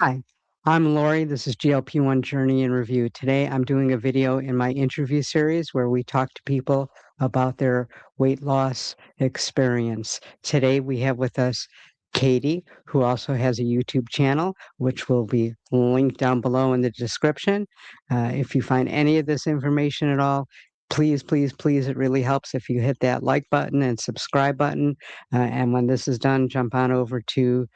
Hi, I'm Lori. This is GLP-1 Journey in Review. Today, I'm doing a video in my interview series where we talk to people about their weight loss experience. Today, we have with us Katie, who also has a YouTube channel, which will be linked down below in the description. If you find any of this information at all, please, please, please, it really helps if you hit that like button and subscribe button. And when this is done, jump on over to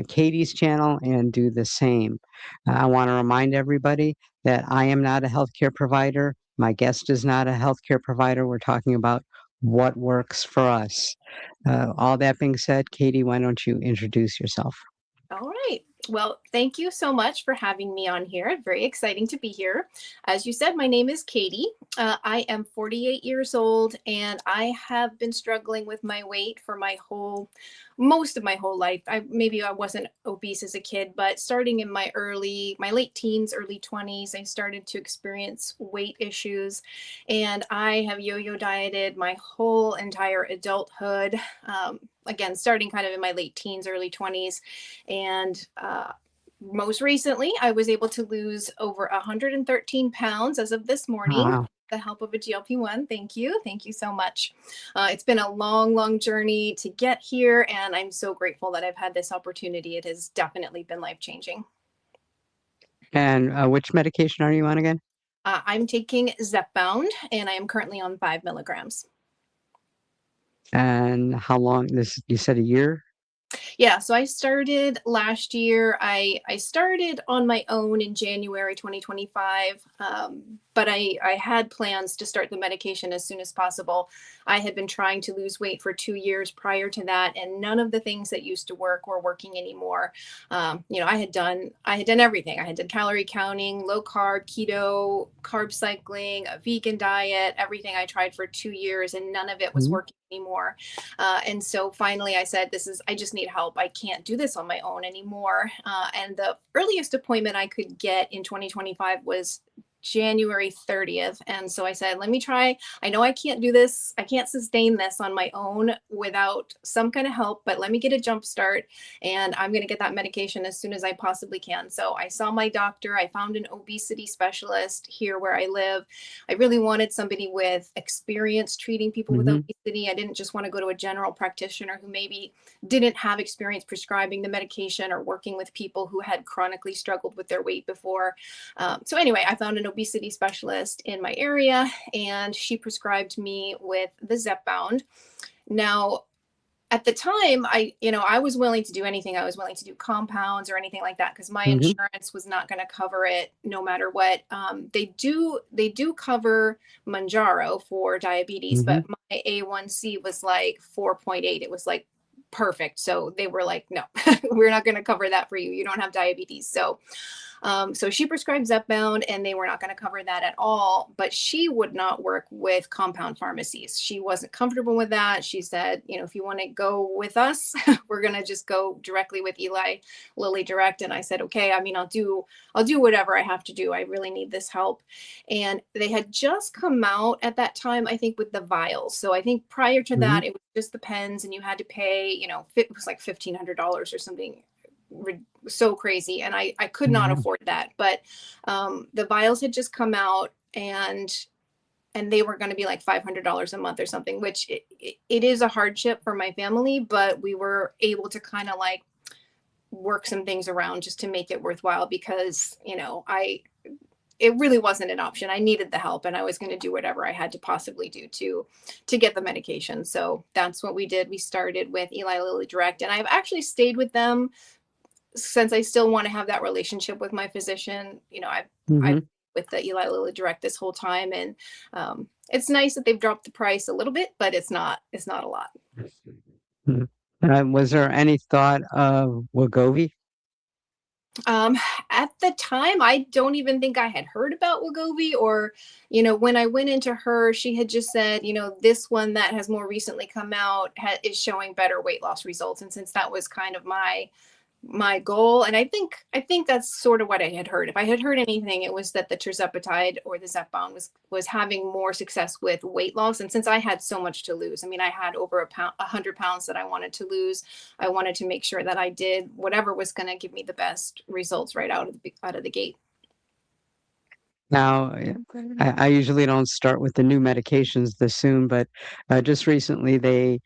Katie's channel and do the same. I want to remind everybody that I am not a healthcare provider. My guest is not a healthcare provider. We're talking about what works for us. All that being said, Katie, why don't you introduce yourself? All right. Well, thank you so much for having me on here. Very exciting to be here. As you said, my name is Katie. I am 48 years old, and I have been struggling with my weight for most of my whole life. Maybe I wasn't obese as a kid, but starting in my late teens, early 20s, I started to experience weight issues, and I have yo-yo dieted my whole entire adulthood. Again, starting kind of in my late teens, early 20s. And most recently, I was able to lose over 113 pounds as of this morning. Wow. The help of a GLP-1. Thank you. Thank you so much. It's been a long, long journey to get here, and I'm so grateful that I've had this opportunity. It has definitely been life-changing. And which medication are you on again? I'm taking ZepBound, and I am currently on 5 milligrams. And how long? You said a year? Yeah, so I started last year. I started on my own in January 2025, but I had plans to start the medication as soon as possible. I had been trying to lose weight for 2 years prior to that, and none of the things that used to work were working anymore. I had done everything. I had done calorie counting, low carb, keto, carb cycling, a vegan diet, everything I tried for 2 years, and none of it was Mhm. working anymore. And so finally I said, I just need help. I can't do this on my own anymore. And the earliest appointment I could get in 2025 was January 30th. And so I said, let me try. I know I can't do this. I can't sustain this on my own without some kind of help, but let me get a jump start, and I'm going to get that medication as soon as I possibly can. So I saw my doctor. I found an obesity specialist here where I live. I really wanted somebody with experience treating people with Mhm. obesity. I didn't just want to go to a general practitioner who maybe didn't have experience prescribing the medication or working with people who had chronically struggled with their weight before. So anyway, I found an obesity specialist in my area, and she prescribed me with the ZepBound. Now, at the time, I was willing to do anything. I was willing to do compounds or anything like that because my Mhm. insurance was not going to cover it no matter what. They do cover Manjaro for diabetes, but Mhm. my A1C was like 4.8. It was like perfect. So they were like, no, we're not going to cover that for you. You don't have diabetes. So she prescribed ZepBound, and they were not going to cover that at all. But she would not work with compound pharmacies. She wasn't comfortable with that. She said, if you want to go with us, we're going to just go directly with Eli Lilly Direct. And I said, okay. I mean, I'll do whatever I have to do. I really need this help. And they had just come out at that time, I think, with the vials. So I think prior to that, Mhm. it was just the pens, and you had to pay, it was like $1,500 or something so crazy, and I could not Wow. afford that. But the vials had just come out, and they were going to be like $500 a month or something, which it is a hardship for my family, but we were able to kind of like work some things around just to make it worthwhile, because I it really wasn't an option. I needed the help, and I was going to do whatever I had to possibly do to get the medication. So that's what we did. We started with Eli Lilly Direct, and I've actually stayed with them since I still want to have that relationship with my physician. I've Mhm. with the Eli Lilly Direct this whole time, and it's nice that they've dropped the price a little bit, but it's not a lot. Mhm. Was there any thought of Wegovy? Um, at the time, I don't even think I had heard about Wegovy, or when I went into her, she had just said, this one that has more recently come out is showing better weight loss results, and since that was kind of my my goal, and I think that's sort of what I had heard. If I had heard anything, it was that the tirzepatide or the ZepBound was having more success with weight loss. And since I had so much to lose, I mean, I had over 100 pounds that I wanted to lose. I wanted to make sure that I did whatever was going to give me the best results right out of the gate. Now, I usually don't start with the new medications this soon, but just recently they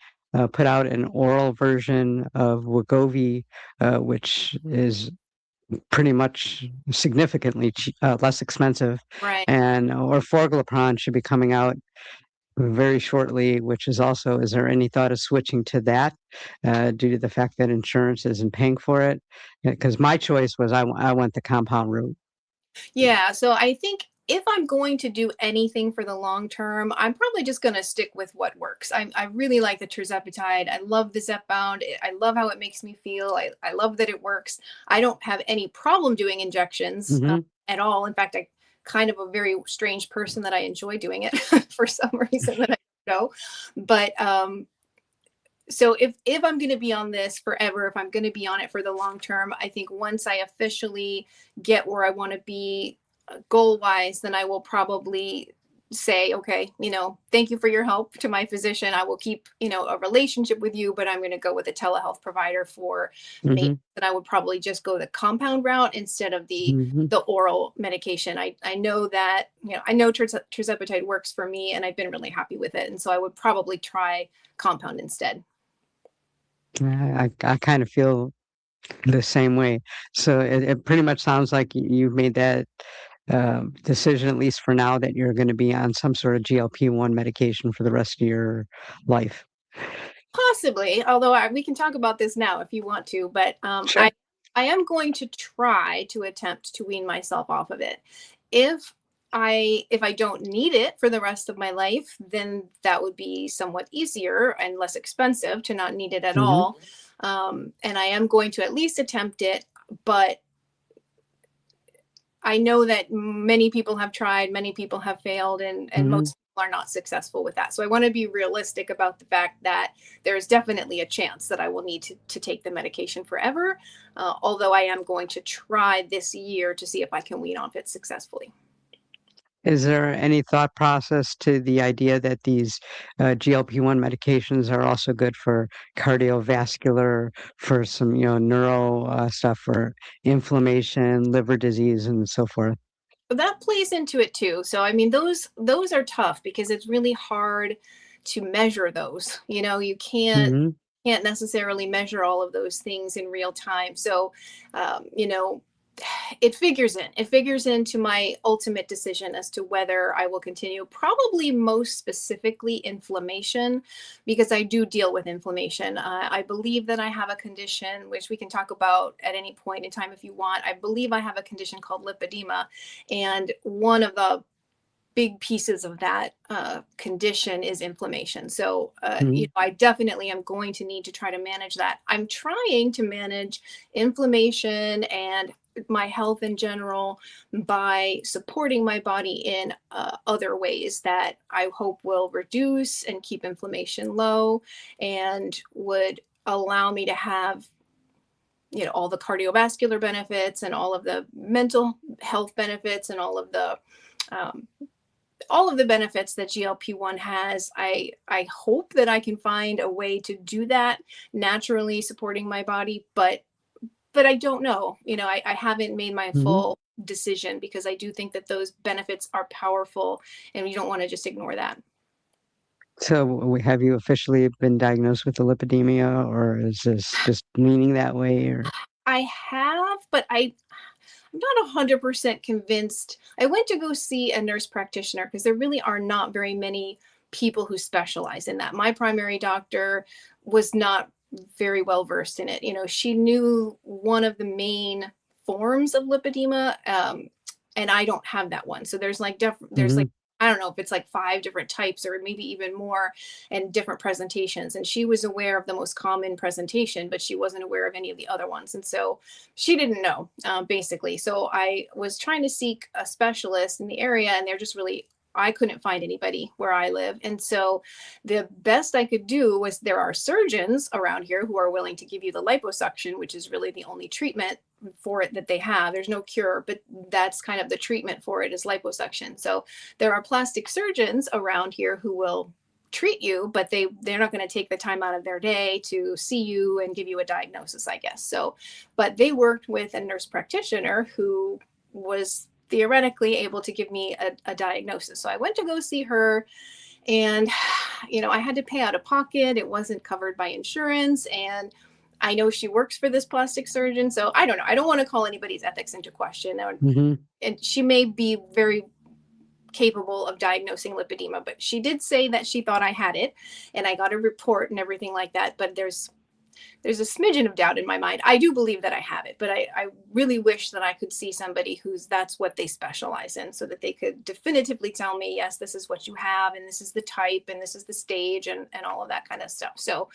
put out an oral version of Wegovy, which is pretty much significantly less expensive, Right. and orforglipron should be coming out very shortly, which is also, is there any thought of switching to that due to the fact that insurance isn't paying for it? Because my choice was I went the compound route. Yeah, so I think if I'm going to do anything for the long term, I'm probably just going to stick with what works. I really like the tirzepatide. I love the ZepBound. I love how it makes me feel. I love that it works. I don't have any problem doing injections Hmm. at all. In fact, I kind of a very strange person that I enjoy doing it for some reason that I don't know. But so if I'm going to be on this forever, if I'm going to be on it for the long term, I think once I officially get where I want to be goal wise, then I will probably say, okay, thank you for your help to my physician. I will keep, a relationship with you, but I'm going to go with a telehealth provider for maintenance. Hmm. And I would probably just go the compound route instead of Hmm. the oral medication. I know that, I know tirzepatide works for me, and I've been really happy with it. And so I would probably try compound instead. I kind of feel the same way. So it pretty much sounds like you've made that decision, at least for now, that you're going to be on some sort of GLP-1 medication for the rest of your life. Possibly, although we can talk about this now if you want to, but Sure. I am going to try to attempt to wean myself off of it. If if I don't need it for the rest of my life, then that would be somewhat easier and less expensive to not need it at Hmm. all. And I am going to at least attempt it, but I know that many people have tried, many people have failed, and Hmm. most people are not successful with that. So I want to be realistic about the fact that there is definitely a chance that I will need to take the medication forever. Although I am going to try this year to see if I can wean off it successfully. Is there any thought process to the idea that these GLP-1 medications are also good for cardiovascular, for some, neuro stuff, for inflammation, liver disease, and so forth? But that plays into it too. So I mean, those are tough because it's really hard to measure those. You Hmm. can't necessarily measure all of those things in real time. So, it figures into my ultimate decision as to whether I will continue, probably most specifically inflammation, because I do deal with inflammation. I believe that I have a condition which we can talk about at any point in time if you want. I believe I have a condition called lipedema, and one of the big pieces of that condition is inflammation. So, Hmm. I definitely am going to need to try to manage that. I'm trying to manage inflammation and my health in general by supporting my body in other ways that I hope will reduce and keep inflammation low and would allow me to have all the cardiovascular benefits and all of the mental health benefits and um, all of the benefits that GLP-1 has. I hope that I can find a way to do that naturally, supporting my body, but I don't know. I haven't made my Hmm. full decision because I do think that those benefits are powerful, and you don't want to just ignore that. So, have you officially been diagnosed with the lipidemia, or is this just leaning that way? Or I have, but I'm not 100% convinced. I went to go see a nurse practitioner because there really are not very many people who specialize in that. My primary doctor was not very well versed in it. She knew one of the main forms of lipedema, and I don't have that one. So there's like Mhm. I don't know if it's like five different types or maybe even more, and different presentations. And she was aware of the most common presentation, but she wasn't aware of any of the other ones. And so she didn't know, basically. So I was trying to seek a specialist in the area, and they're just really I couldn't find anybody where I live. And so the best I could do was, there are surgeons around here who are willing to give you the liposuction, which is really the only treatment for it that they have. There's no cure, but that's kind of the treatment for it, is liposuction. So there are plastic surgeons around here who will treat you, but they're not going to take the time out of their day to see you and give you a diagnosis, I guess. So, but they worked with a nurse practitioner who was theoretically able to give me a diagnosis. So I went to go see her, and I had to pay out of pocket. It wasn't covered by insurance, and I know she works for this plastic surgeon, so I don't know. I don't want to call anybody's ethics into question. Hmm. And she may be very capable of diagnosing lipedema, but she did say that she thought I had it, and I got a report and everything like that. But there's a smidgen of doubt in my mind. I do believe that I have it, but I really wish that I could see somebody that's what they specialize in, so that they could definitively tell me, yes, this is what you have, and this is the type, and this is the stage, and all of that kind of stuff. So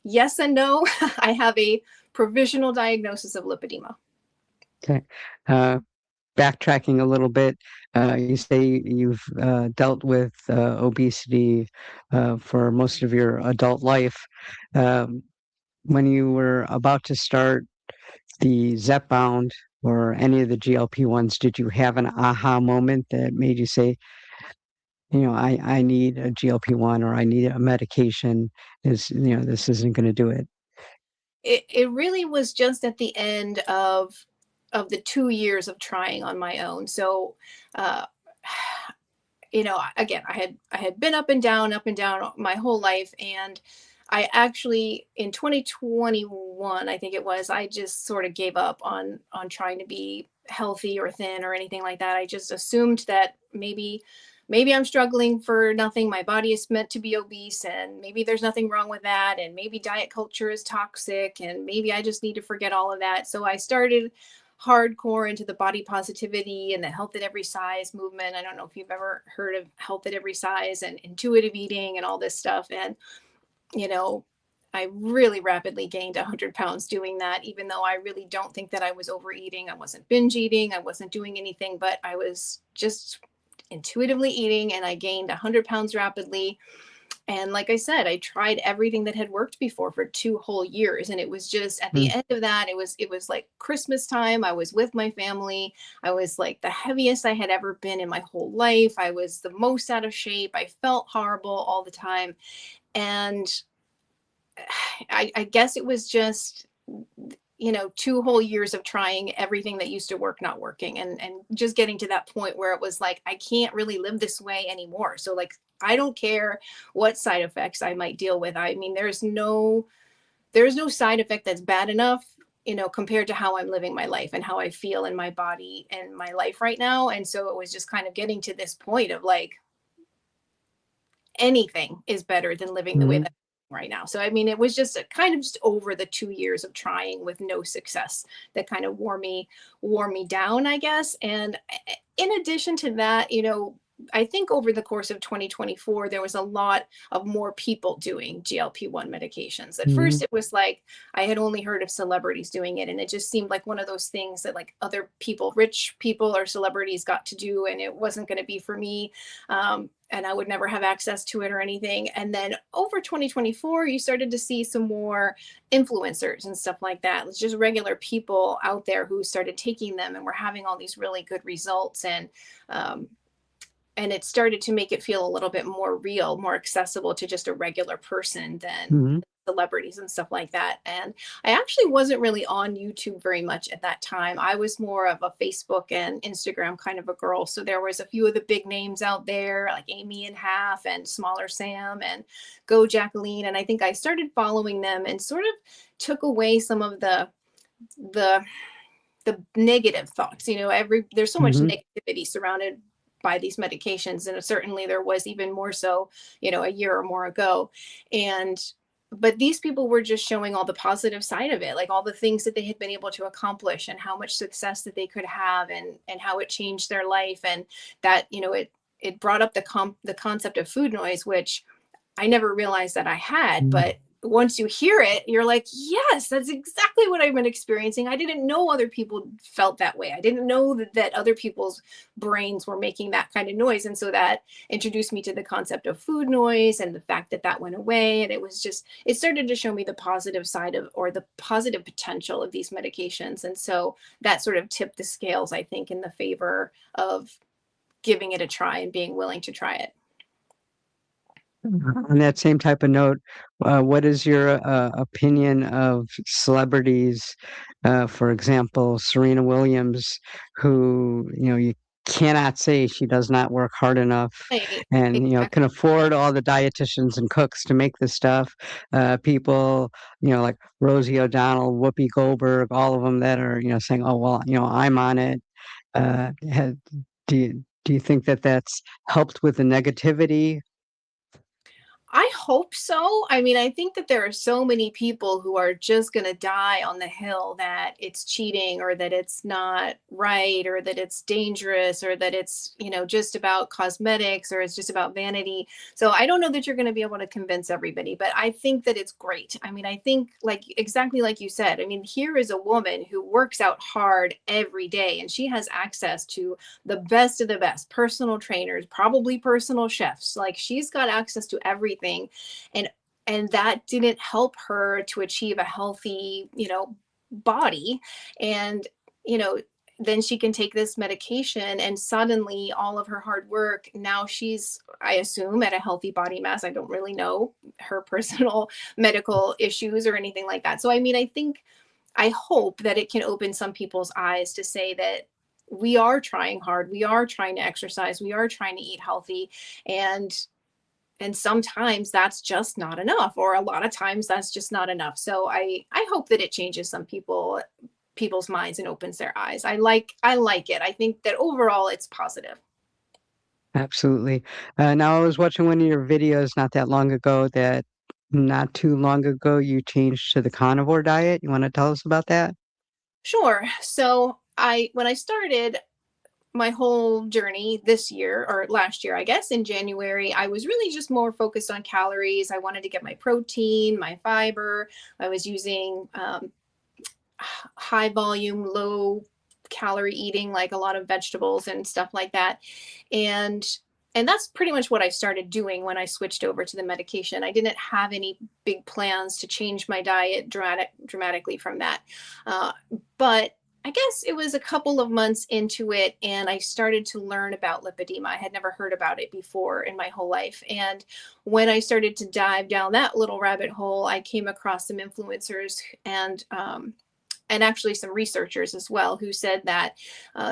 yes and no. I have a provisional diagnosis of lipedema. Okay. Uh, Backtracking a little bit, you say you've dealt with obesity for most of your adult life. Um, when you were about to start the ZepBound or any of the GLP ones, did you have an aha moment that made you say, I need a GLP-1 or I need a medication? This isn't going to do it. It really was just at the end of the 2 years of trying on my own. So uh again, I had been up and down my whole life. And I actually, in 2021, I think it was, I just sort of gave up on trying to be healthy or thin or anything like that. I just assumed that maybe I'm struggling for nothing. My body is meant to be obese, and maybe there's nothing wrong with that. And maybe diet culture is toxic, and maybe I just need to forget all of that. So I started hardcore into the body positivity and the health at every size movement. I don't know if you've ever heard of health at every size and intuitive eating and all this stuff. And, you know, I really rapidly gained 100 pounds doing that, even though I really don't think that I was overeating. I wasn't binge eating. I wasn't doing anything, but I was just intuitively eating, and I gained 100 pounds rapidly. And like I said, I tried everything that had worked before for 2 whole years. And it was just at the Mm. end of that, it was like Christmas time. I was with my family. I was like the heaviest I had ever been in my whole life. I was the most out of shape. I felt horrible all the time. And I guess it was just 2 whole years of trying everything that used to work not working, and just getting to that point where it was like, I can't really live this way anymore. So like, I don't care what side effects I might deal with. I mean, there's no side effect that's bad enough, compared to how I'm living my life and how I feel in my body and my life right now. And so it was just kind of getting to this point of like, anything is better than living the way Mhm. that I'm right now. So I mean, it was just kind of just over the 2 years of trying with no success that kind of wore me down, I guess. And in addition to that, I think over the course of 2024, there was a lot of more people doing GLP-1 medications. At first, Mhm. it was like I had only heard of celebrities doing it, and it just seemed like one of those things that like other people, rich people or celebrities, got to do, and it wasn't going to be for me. And I would never have access to it or anything. And then over 2024, you started to see some more influencers and stuff like that. It's just regular people out there who started taking them and were having all these really good results. Um, and it started to make it feel a little bit more real, more accessible to just a regular person than Mhm. celebrities and stuff like that. And I actually wasn't really on YouTube very much at that time. I was more of a Facebook and Instagram kind of a girl. So there was a few of the big names out there, like Amy and Half and Smaller Sam and Go Jacqueline. And I think I started following them and sort of took away some of the the negative thoughts. There's so much Mhm. negativity surrounded by these medications, and certainly there was even more so a year or more ago. And but these people were just showing all the positive side of it, like all the things that they had been able to accomplish and how much success that they could have, and how it changed their life. And that it brought up the concept of food noise, which I never realized that I had, Mhm. but once you hear it, you're like, yes, that's exactly what I've been experiencing. I didn't know other people felt that way. I didn't know that other people's brains were making that kind of noise. And so that introduced me to the concept of food noise and the fact that that went away. And it was just, it started to show me the positive side of, or the positive potential of these medications. And so that sort of tipped the scales, I think, in the favor of giving it a try and being willing to try it. On that same type of note, what is your opinion of celebrities? For example, Serena Williams, who, you cannot say she does not work hard enough Right. and, Exactly. can afford all the dietitians and cooks to make this stuff. People, like Rosie O'Donnell, Whoopi Goldberg, all of them that are, saying, oh, well, I'm on it. Uh, ha- do you think that that's helped with the negativity? I hope so. I mean, I think that there are so many people who are just going to die on the hill that it's cheating or that it's not right or that it's dangerous or that it's, just about cosmetics or it's just about vanity. So I don't know that you're going to be able to convince everybody, but I think that it's great. I mean, I think like exactly like you said, I mean, here is a woman who works out hard every day and she has access to the best of the best personal trainers, probably personal chefs. Like she's got access to everything, and that didn't help her to achieve a healthy, body. And you know then she can take this medication and suddenly all of her hard work, now she's, I assume, at a healthy body mass. I don't really know her personal medical issues or anything like that. So I mean, I hope that it can open some people's eyes to say that we are trying hard, we are trying to exercise, we are trying to eat healthy, and sometimes that's just not enough, or a lot of times that's just not enough. So I hope that it changes some people's minds and opens their eyes. I like it. I think that overall it's positive. Absolutely. Now I was watching one of your videos not that long ago that not too long ago you changed to the carnivore diet. You want to tell us about that? Sure. So I when I started my whole journey this year, or last year, I guess, in January, I was really just more focused on calories. I wanted to get my protein, my fiber. I was using high volume, low calorie eating, like a lot of vegetables and stuff like that. And that's pretty much what I started doing when I switched over to the medication. I didn't have any big plans to change my diet dramatically from that. Uh, but I guess it was a couple of months into it, and I started to learn about lipedema. I had never heard about it before in my whole life. And when I started to dive down that little rabbit hole, I came across some influencers and actually some researchers as well, who said that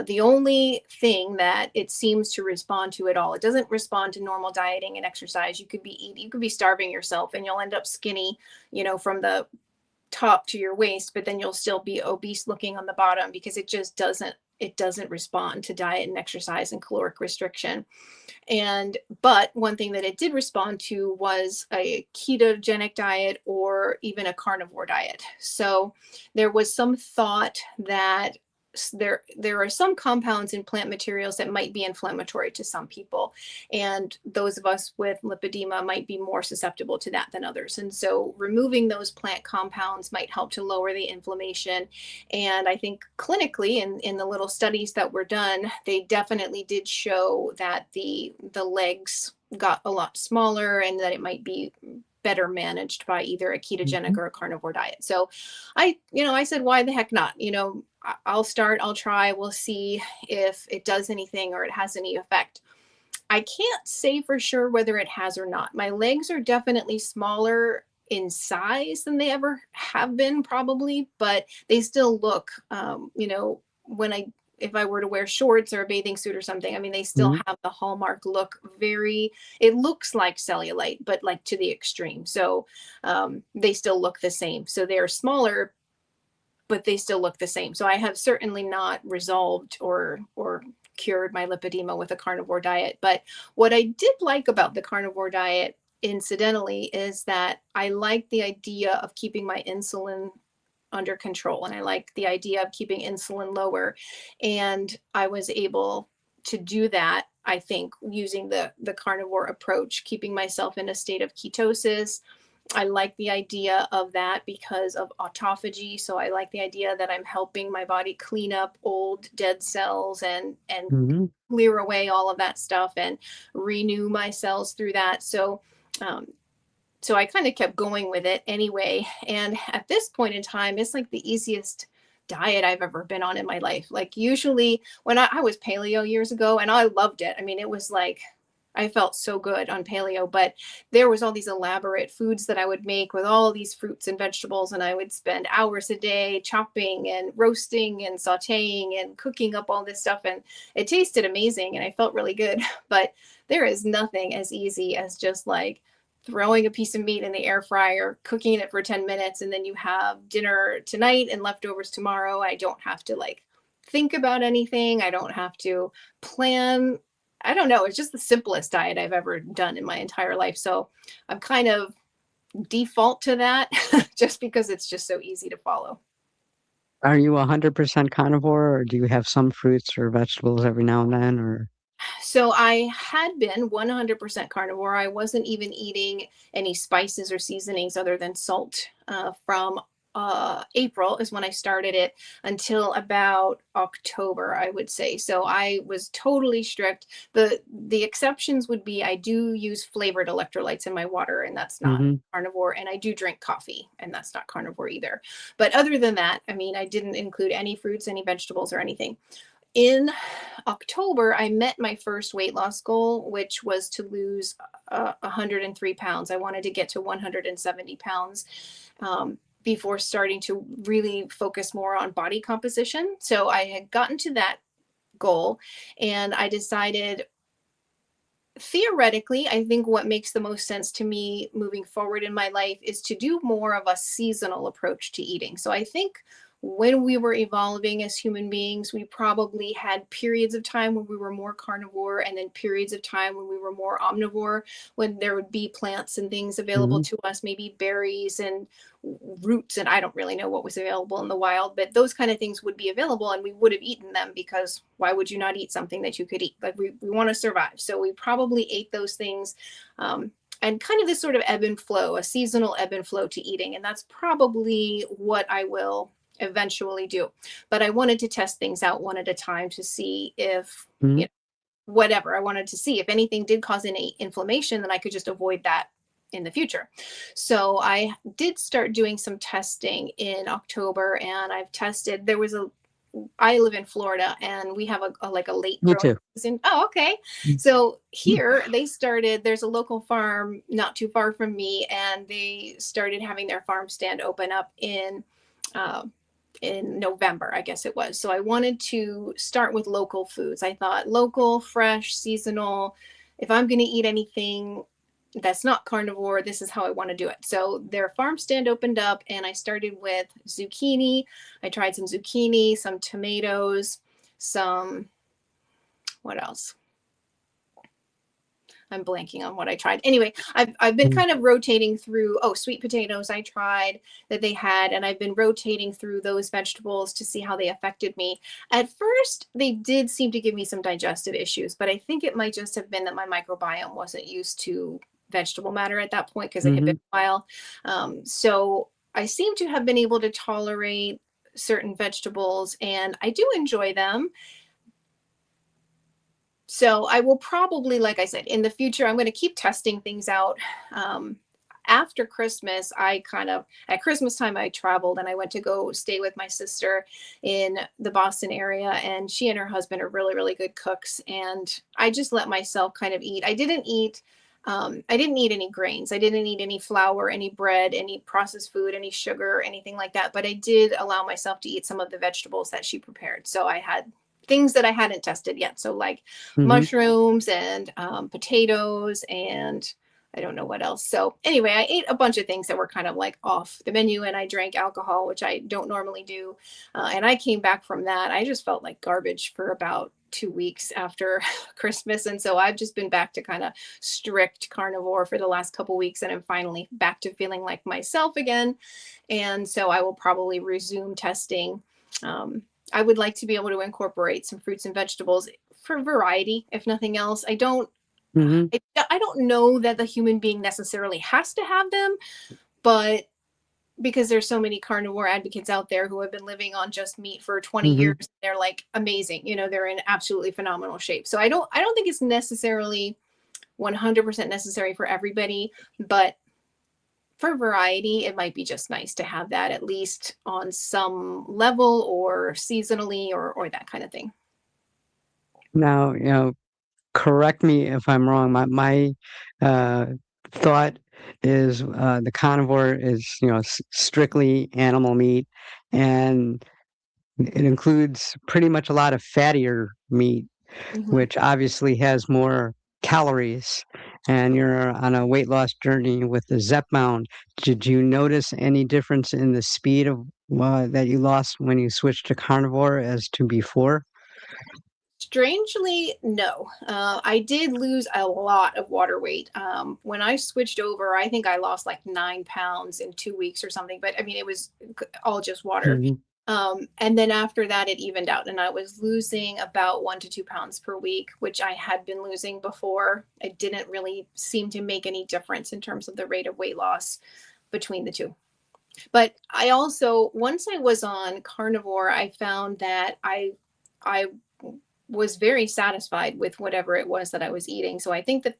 the only thing that it seems to respond to at all, it doesn't respond to normal dieting and exercise. You could be starving yourself and you'll end up skinny, from the top to your waist, but then you'll still be obese looking on the bottom because it doesn't respond to diet and exercise and caloric restriction. But one thing that it did respond to was a ketogenic diet or even a carnivore diet. So there was some thought that there are some compounds in plant materials that might be inflammatory to some people, and those of us with lipedema might be more susceptible to that than others. And so removing those plant compounds might help to lower the inflammation. And I think clinically, in the little studies that were done, they definitely did show that the legs got a lot smaller and that it might be better managed by either a ketogenic Mhm. or a carnivore diet. So I said, why the heck not? I'll start, I'll try, we'll see if it does anything or it has any effect. I can't say for sure whether it has or not. My legs are definitely smaller in size than they ever have been, probably, but they still look, when if I were to wear shorts or a bathing suit or something, I mean, they still Mhm. have the hallmark look. It looks like cellulite, but like to the extreme. So they still look the same. So they're smaller, but they still look the same. So I have certainly not resolved or cured my lipedema with a carnivore diet. But what I did like about the carnivore diet, incidentally, is that I like the idea of keeping my insulin under control, and I like the idea of keeping insulin lower. And I was able to do that, I think, using the carnivore approach, keeping myself in a state of ketosis, I like the idea of that because of autophagy. So I like the idea that I'm helping my body clean up old dead cells and Mhm. clear away all of that stuff and renew my cells through that. Um, so I kind of kept going with it anyway. And at this point in time, it's like the easiest diet I've ever been on in my life. Like usually when I was paleo years ago and I loved it. I mean, it was like I felt so good on paleo, but there was all these elaborate foods that I would make with all these fruits and vegetables, and I would spend hours a day chopping and roasting and sautéing and cooking up all this stuff, and it tasted amazing and I felt really good. But there is nothing as easy as just like throwing a piece of meat in the air fryer, cooking it for 10 minutes, and then you have dinner tonight and leftovers tomorrow. I don't have to like think about anything. I don't have to plan. I don't know. It's just the simplest diet I've ever done in my entire life. So I'm kind of default to that just because it's just so easy to follow. Are you 100% carnivore, or do you have some fruits or vegetables every now and then, or So I had been 100% carnivore. I wasn't even eating any spices or seasonings other than salt from April is when I started it until about October, I would say. So I was totally strict. The exceptions would be I do use flavored electrolytes in my water, and that's not Mhm. carnivore. And I do drink coffee, and that's not carnivore either. But other than that, I mean, I didn't include any fruits, any vegetables, or anything. In October, I met my first weight loss goal, which was to lose 103 pounds. I wanted to get to 170 pounds before starting to really focus more on body composition. So I had gotten to that goal and I decided theoretically, I think what makes the most sense to me moving forward in my life is to do more of a seasonal approach to eating. So I think when we were evolving as human beings, we probably had periods of time when we were more carnivore and then periods of time when we were more omnivore, when there would be plants and things available Mhm. to us, maybe berries and roots. And I don't really know what was available in the wild, but those kind of things would be available and we would have eaten them because why would you not eat something that you could eat? Like we want to survive. So we probably ate those things. And kind of this sort of ebb and flow, a seasonal ebb and flow to eating. And that's probably what I will eventually do. But I wanted to test things out one at a time to see if, Mhm. whatever I wanted to see, if anything did cause any inflammation, then I could just avoid that in the future. So I did start doing some testing in October and I've tested, I live in Florida and we have a like a late Me growing too. season. Oh, okay. So here they started, there's a local farm not too far from me, and they started having their farm stand open up uh, in November, I guess it was. So I wanted to start with local foods. I thought local, fresh, seasonal. If I'm going to eat anything that's not carnivore, this is how I want to do it. So their farm stand opened up and I started with zucchini. I tried some zucchini, some tomatoes, some, what else? I'm blanking on what I tried. Anyway, I've been Mhm. kind of rotating through, oh, sweet potatoes I tried that they had, and I've been rotating through those vegetables to see how they affected me. At first, they did seem to give me some digestive issues, but I think it might just have been that my microbiome wasn't used to vegetable matter at that point because it had been Mhm. a while. So I seem to have been able to tolerate certain vegetables, and I do enjoy them. So I will probably, like I said, in the future, I'm going to keep testing things out. Um, After Christmas, at Christmas time, I traveled and I went to go stay with my sister in the Boston area. And she and her husband are really, really good cooks. And I just let myself kind of eat. I didn't eat any grains. I didn't eat any flour, any bread, any processed food, any sugar, anything like that. But I did allow myself to eat some of the vegetables that she prepared. So I had things that I hadn't tested yet. So like Mhm. mushrooms and potatoes and I don't know what else. So anyway, I ate a bunch of things that were kind of like off the menu, and I drank alcohol, which I don't normally do. And I came back from that. I just felt like garbage for about 2 weeks after Christmas, and so I've just been back to kind of strict carnivore for the last couple weeks, and I'm finally back to feeling like myself again. And so I will probably resume testing. I would like to be able to incorporate some fruits and vegetables for variety, if nothing else. I don't Hmm. I don't know that the human being necessarily has to have them, but because there's so many carnivore advocates out there who have been living on just meat for 20 Hmm. years, they're like amazing. They're in absolutely phenomenal shape. So I don't think it's necessarily 100% necessary for everybody, but for variety, it might be just nice to have that at least on some level or seasonally or that kind of thing. Now, correct me if I'm wrong. My uh, thought is the carnivore is, strictly animal meat, and it includes pretty much a lot of fattier meat, Hmm. which obviously has more calories. And you're on a weight loss journey with the ZepBound. Did you notice any difference in the speed of that you lost when you switched to carnivore as to before? Strangely, no. I did lose a lot of water weight. When I switched over, I think I lost like 9 pounds in 2 weeks or something. But I mean, it was all just water. Hmm. And then after that, it evened out, and I was losing about 1 to 2 pounds per week, which I had been losing before. It didn't really seem to make any difference in terms of the rate of weight loss between the two. But I also, once I was on carnivore, I found that I was very satisfied with whatever it was that I was eating. So I think that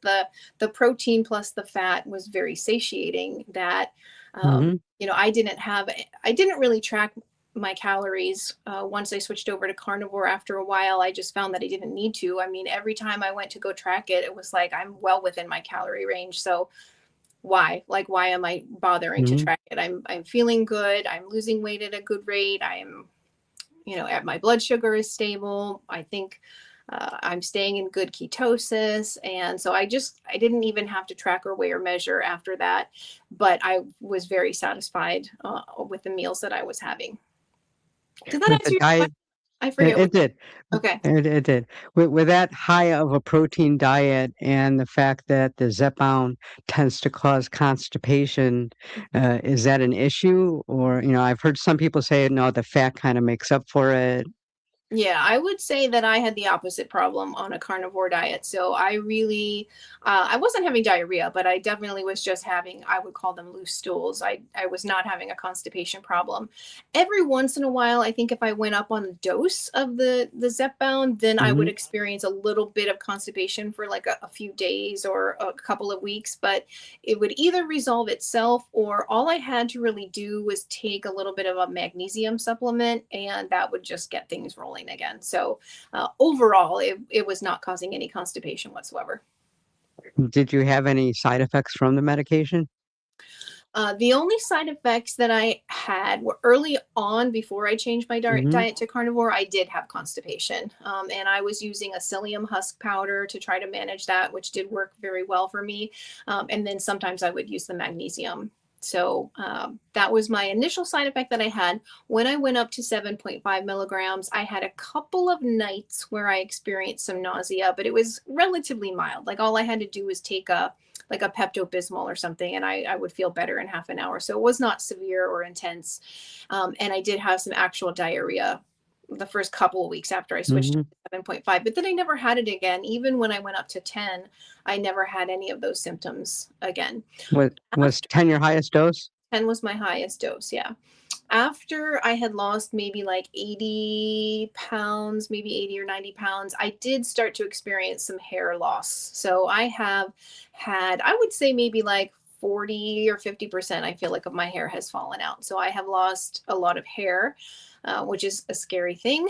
the protein plus the fat was very satiating. That Hmm. I didn't really track my calories once I switched over to carnivore. After a while, I just found that I didn't need to. I mean, every time I went to go track it, it was like I'm well within my calorie range. So why am I bothering to Hmm. track it? I'm feeling good. I'm losing weight at a good rate. I'm at my blood sugar is stable. I think I'm staying in good ketosis. And so I didn't even have to track or weigh or measure after that. But I was very satisfied with the meals that I was having. Did that With the answer your question? diet, I it, forget what. it did. Okay. It did. With that high of a protein diet and the fact that the Zepbound tends to cause constipation, is that an issue? Or, I've heard some people say, no, the fat kind of makes up for it. Yeah, I would say that I had the opposite problem on a carnivore diet. So I wasn't having diarrhea, but I definitely was just having, I would call them loose stools. I was not having a constipation problem. Every once in a while, I think if I went up on the dose of the Zepbound, then I would Hmm. experience a little bit of constipation for like a few days or a couple of weeks. But it would either resolve itself, or all I had to really do was take a little bit of a magnesium supplement, and that would just get things rolling again. So overall, it was not causing any constipation whatsoever. Did you have any side effects from the medication? The only side effects that I had were early on before I changed my Hmm. diet to carnivore. I did have constipation, and I was using a psyllium husk powder to try to manage that, which did work very well for me. And then sometimes I would use the magnesium. So that was my initial side effect that I had. When I went up to 7.5 milligrams, I had a couple of nights where I experienced some nausea, but it was relatively mild. Like all I had to do was take a Pepto Bismol or something, and I would feel better in half an hour. So it was not severe or intense. And I did have some actual diarrhea the first couple of weeks after I switched to Hmm. 7.5, but then I never had it again. Even when I went up to 10, I never had any of those symptoms again. Was After 10 your highest dose? 10 was my highest dose, yeah. After I had lost maybe like 80 pounds, maybe 80 or 90 pounds, I did start to experience some hair loss. So I have had, I would say maybe like 40 or 50%, I feel like, of my hair has fallen out. So I have lost a lot of hair, which is a scary thing.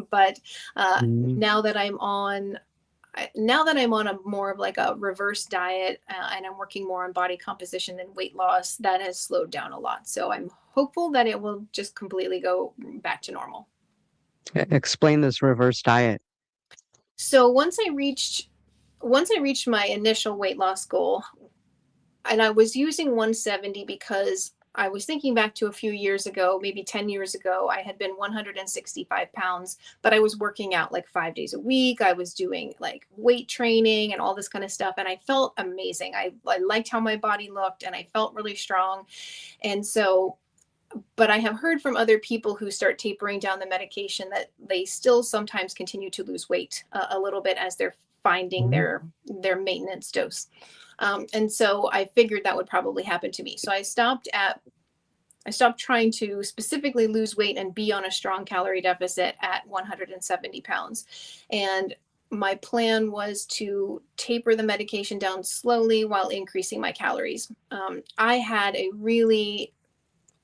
But uh, Mhm. now that I'm on now that I'm on a more of like a reverse diet, and I'm working more on body composition and weight loss, that has slowed down a lot. So I'm hopeful that it will just completely go back to normal. Explain this reverse diet. So once I reached my initial weight loss goal, and I was using 170 because I was thinking back to a few years ago, maybe 10 years ago, I had been 165 pounds, but I was working out like 5 days a week. I was doing like weight training and all this kind of stuff. And I felt amazing. I liked how my body looked, and I felt really strong. And so, but I have heard from other people who start tapering down the medication that they still sometimes continue to lose weight a little bit as they're finding their maintenance dose. And so I figured that would probably happen to me. So I stopped trying to specifically lose weight and be on a strong calorie deficit at 170 pounds. And my plan was to taper the medication down slowly while increasing my calories. I had a really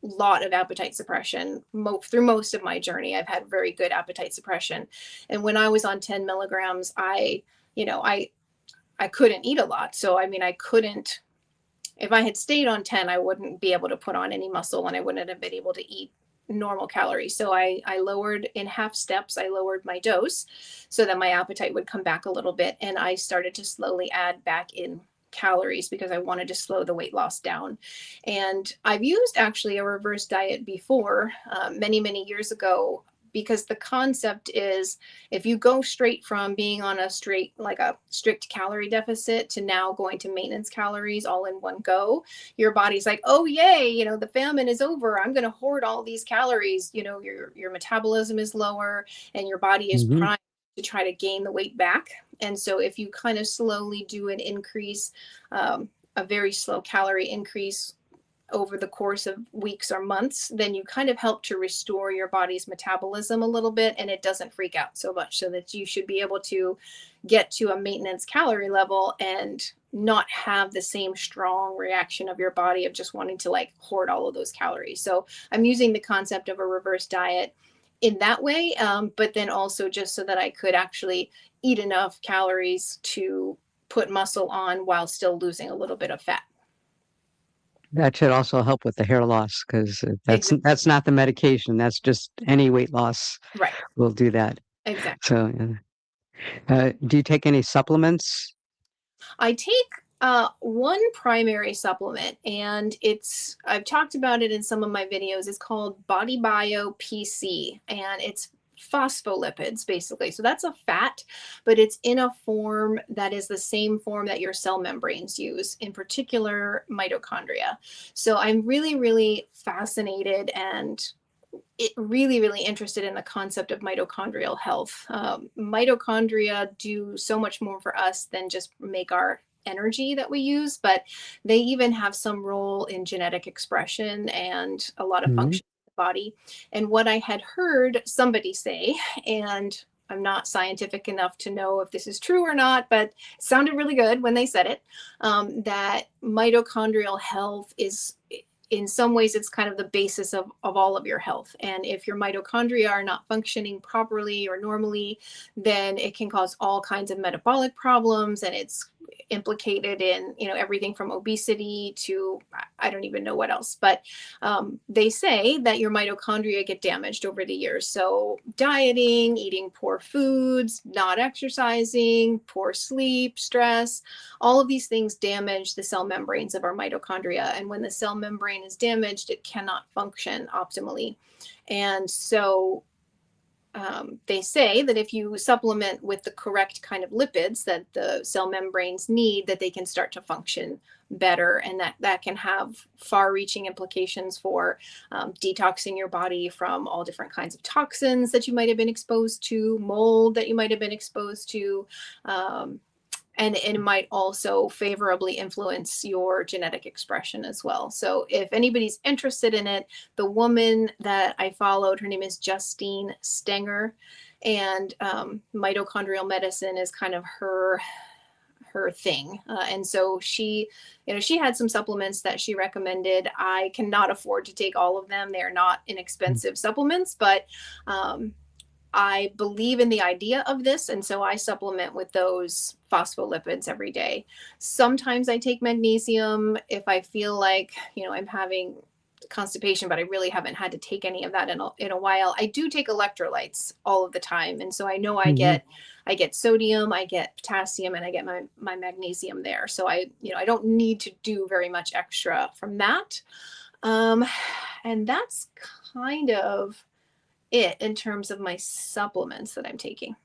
lot of appetite suppression through most of my journey. I've had very good appetite suppression. And when I was on 10 milligrams, I couldn't eat a lot. So, I mean, I couldn't, if I had stayed on 10, I wouldn't be able to put on any muscle and I wouldn't have been able to eat normal calories. So I lowered in half steps, I lowered my dose so that my appetite would come back a little bit. And I started to slowly add back in calories because I wanted to slow the weight loss down. And I've used actually a reverse diet before, many, many years ago, because the concept is if you go straight from being on a strict calorie deficit to now going to maintenance calories all in one go, your body's like, oh yay, the famine is over. I'm going to hoard all these calories. Your metabolism is lower and your body is primed to try to gain the weight back. And so if you kind of slowly do an increase, a very slow calorie increase over the course of weeks or months, then you kind of help to restore your body's metabolism a little bit and it doesn't freak out so much, so that you should be able to get to a maintenance calorie level and not have the same strong reaction of your body of just wanting to hoard all of those calories. So I'm using the concept of a reverse diet in that way, but then also just so that I could actually eat enough calories to put muscle on while still losing a little bit of fat. That should also help with the hair loss because Exactly. that's not the medication. That's just any weight loss Right. will do that. Exactly. So, do you take any supplements? I take one primary supplement, and I've talked about it in some of my videos. It's called Body Bio PC, and it's phospholipids basically. So that's a fat, but it's in a form that is the same form that your cell membranes use, in particular mitochondria. So I'm really, really fascinated and really, really interested in the concept of mitochondrial health. Mitochondria do so much more for us than just make our energy that we use, but they even have some role in genetic expression and a lot of function in the body. And what I had heard somebody say, and I'm not scientific enough to know if this is true or not, but it sounded really good when they said it, that mitochondrial health is, in some ways, it's kind of the basis of all of your health. And if your mitochondria are not functioning properly or normally, then it can cause all kinds of metabolic problems. And it's implicated in, everything from obesity to, I don't even know what else. But they say that your mitochondria get damaged over the years. So dieting, eating poor foods, not exercising, poor sleep, stress, all of these things damage the cell membranes of our mitochondria. And when the cell membrane is damaged, it cannot function optimally. And so they say that if you supplement with the correct kind of lipids that the cell membranes need, that they can start to function better, and that can have far-reaching implications for detoxing your body from all different kinds of toxins that you might have been exposed to, mold that you might have been exposed to, and it might also favorably influence your genetic expression as well. So if anybody's interested in it, the woman that I followed, her name is Justine Stenger, and mitochondrial medicine is kind of her thing. And so she had some supplements that she recommended. I cannot afford to take all of them. They're not inexpensive supplements, but I believe in the idea of this, and so I supplement with those phospholipids every day. Sometimes I take magnesium if I feel like, I'm having constipation, but I really haven't had to take any of that in a while. I do take electrolytes all of the time, and so I know I get sodium, I get potassium, and I get my magnesium there. So I don't need to do very much extra from that. And that's kind of it in terms of my supplements that I'm taking.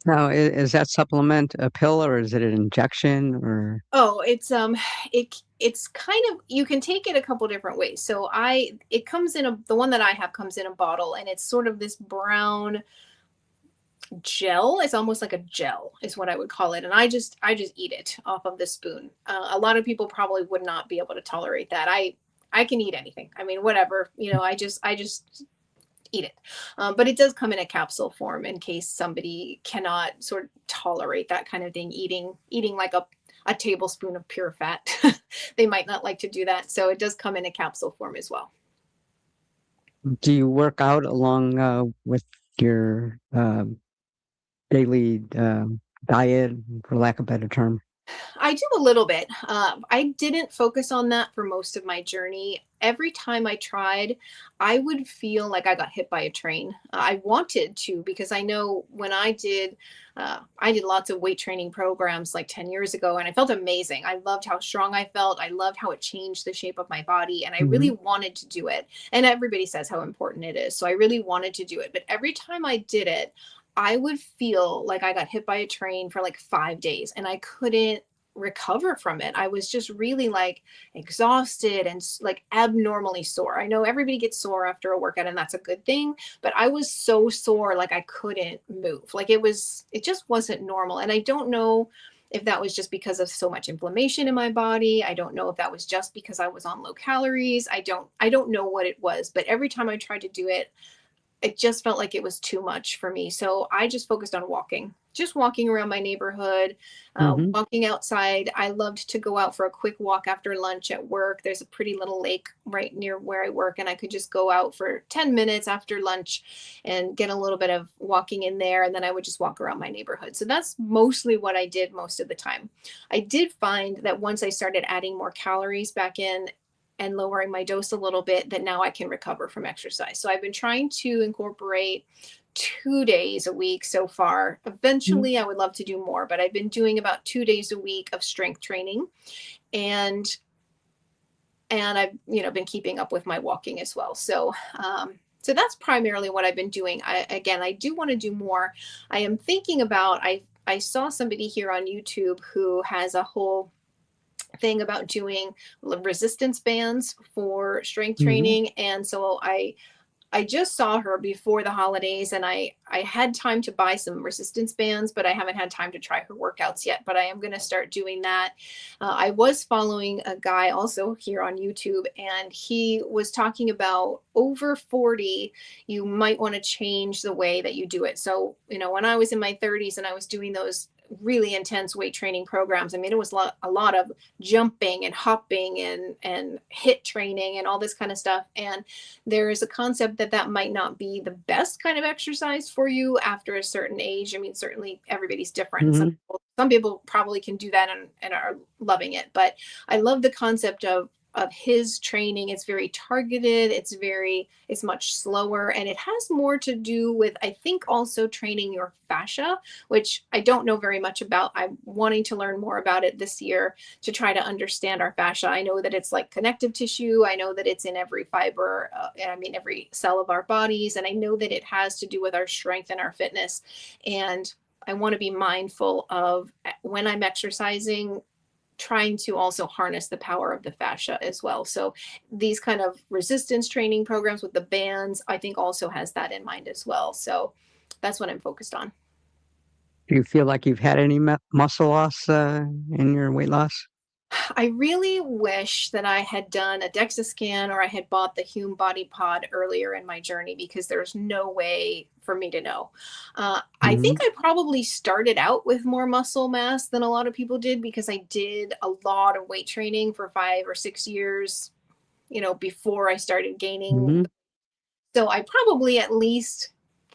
Now, is that supplement a pill or is it an injection or? Oh, it's kind of, you can take it a couple different ways. So it comes in the one that I have comes in a bottle, and it's sort of this brown, gel. It's almost like a gel is what I would call it. And I just eat it off of the spoon. A lot of people probably would not be able to tolerate that. I can eat anything. I mean, whatever, I just eat it. But it does come in a capsule form in case somebody cannot sort of tolerate that kind of thing, eating like a tablespoon of pure fat. They might not like to do that. So it does come in a capsule form as well. Do you work out along with your daily diet, for lack of a better term? I do a little bit. I didn't focus on that for most of my journey. Every time I tried, I would feel like I got hit by a train. I wanted to because I know when I did lots of weight training programs like 10 years ago, and I felt amazing. I loved how strong I felt. I loved how it changed the shape of my body, and I really Hmm. wanted to do it. And everybody says how important it is. So I really wanted to do it. But every time I did it, I would feel like I got hit by a train for like 5 days and I couldn't recover from it. I was just really like exhausted and like abnormally sore. I know everybody gets sore after a workout and that's a good thing, but I was so sore like I couldn't move. Like it just wasn't normal. And I don't know if that was just because of so much inflammation in my body. I don't know if that was just because I was on low calories. I don't know what it was, but every time I tried to do it, it just felt like it was too much for me. So I just focused on walking, just walking around my neighborhood, Hmm. walking outside. I loved to go out for a quick walk after lunch at work. There's a pretty little lake right near where I work, and I could just go out for 10 minutes after lunch and get a little bit of walking in there. And then I would just walk around my neighborhood. So that's mostly what I did most of the time. I did find that once I started adding more calories back in, and lowering my dose a little bit, that now I can recover from exercise. So I've been trying to incorporate 2 days a week so far. Eventually, I would love to do more, but I've been doing about 2 days a week of strength training, and I've been keeping up with my walking as well. So that's primarily what I've been doing. I do want to do more. I am thinking about I saw somebody here on YouTube who has a whole thing about doing resistance bands for strength Hmm. training, and so I just saw her before the holidays, and I had time to buy some resistance bands, but I haven't had time to try her workouts yet. But I am going to start doing that. I was following a guy also here on YouTube, and he was talking about over 40, you might want to change the way that you do it. So, when I was in my 30s and I was doing those really intense weight training programs, I mean, it was a lot of jumping and hopping and hit training and all this kind of stuff. And there is a concept that that might not be the best kind of exercise for you after a certain age. I mean, certainly everybody's different. Hmm. Some people probably can do that and are loving it. But I love the concept of his training. It's very targeted. It's much slower, and it has more to do with, I think, also training your fascia, which I don't know very much about. I'm wanting to learn more about it this year to try to understand our fascia. I know that it's like connective tissue. I know that it's in every fiber, I mean, every cell of our bodies. And I know that it has to do with our strength and our fitness. And I want to be mindful of when I'm exercising, trying to also harness the power of the fascia as well. So these kind of resistance training programs with the bands, I think also has that in mind as well. So that's what I'm focused on. Do you feel like you've had any muscle loss in your weight loss? I really wish that I had done a DEXA scan or I had bought the Hume Body Pod earlier in my journey, because there's no way for me to know. I think Hmm. I probably started out with more muscle mass than a lot of people did because I did a lot of weight training for 5 or 6 years, before I started gaining. Hmm. So I probably at least,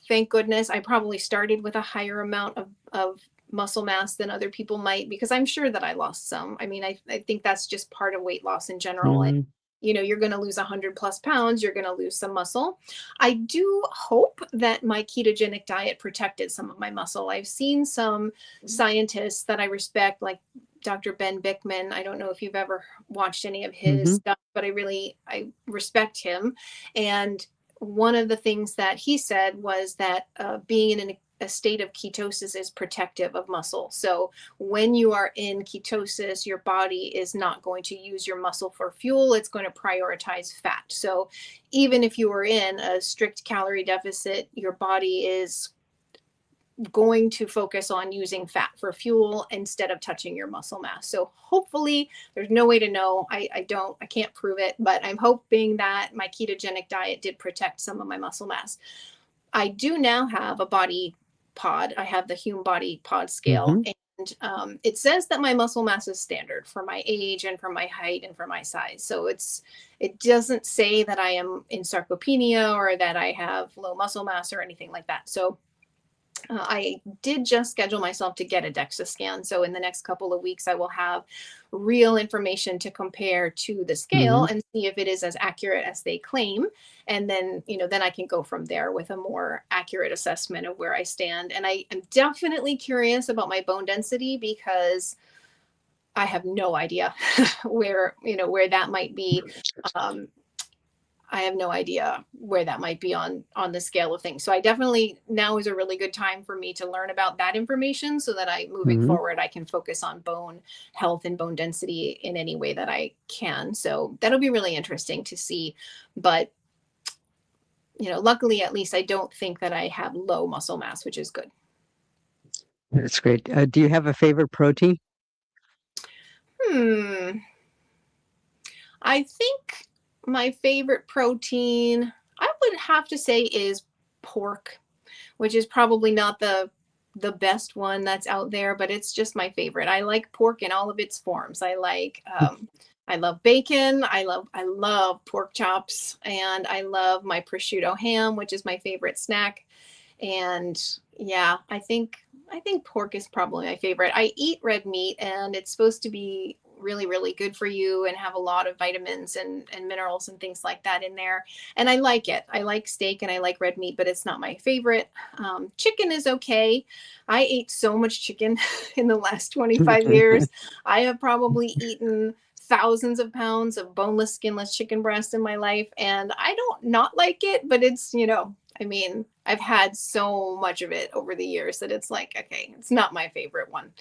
thank goodness, I probably started with a higher amount of muscle mass than other people might, because I'm sure that I lost some. I mean, I think that's just part of weight loss in general. And, Hmm. you're going to lose 100 plus pounds, you're going to lose some muscle. I do hope that my ketogenic diet protected some of my muscle. I've seen some scientists that I respect, like Dr. Ben Bickman. I don't know if you've ever watched any of his Hmm. stuff, but I respect him. And one of the things that he said was that being in a state of ketosis is protective of muscle. So when you are in ketosis, your body is not going to use your muscle for fuel. It's going to prioritize fat. So even if you are in a strict calorie deficit, your body is going to focus on using fat for fuel instead of touching your muscle mass. So hopefully, there's no way to know. I can't prove it, but I'm hoping that my ketogenic diet did protect some of my muscle mass. I do now have a body pod. I have the Hume body pod scale, Hmm. and it says that my muscle mass is standard for my age and for my height and for my size. So it doesn't say that I am in sarcopenia or that I have low muscle mass or anything like that. So I did just schedule myself to get a DEXA scan. So in the next couple of weeks, I will have real information to compare to the scale Hmm. and see if it is as accurate as they claim. And then, then I can go from there with a more accurate assessment of where I stand. And I am definitely curious about my bone density because I have no idea where that might be. Um, I have no idea where that might be on the scale of things. So I definitely now is a really good time for me to learn about that information so that moving Hmm. forward, I can focus on bone health and bone density in any way that I can. So that'll be really interesting to see. But luckily, at least I don't think that I have low muscle mass, which is good. That's great. Do you have a favorite protein? Hmm. I think my favorite protein, I would have to say, is pork, which is probably not the best one that's out there, but it's just my favorite. I like pork in all of its forms. I love bacon. I love pork chops, and I love my prosciutto ham, which is my favorite snack. And yeah, I think pork is probably my favorite. I eat red meat, and it's supposed to be really, really good for you and have a lot of vitamins and minerals and things like that in there. And I like it. I like steak and I like red meat, but it's not my favorite. Chicken is okay. I ate so much chicken in the last 25 years. I have probably eaten thousands of pounds of boneless, skinless chicken breast in my life. And I don't not like it, but I've had so much of it over the years that it's like, okay, it's not my favorite one.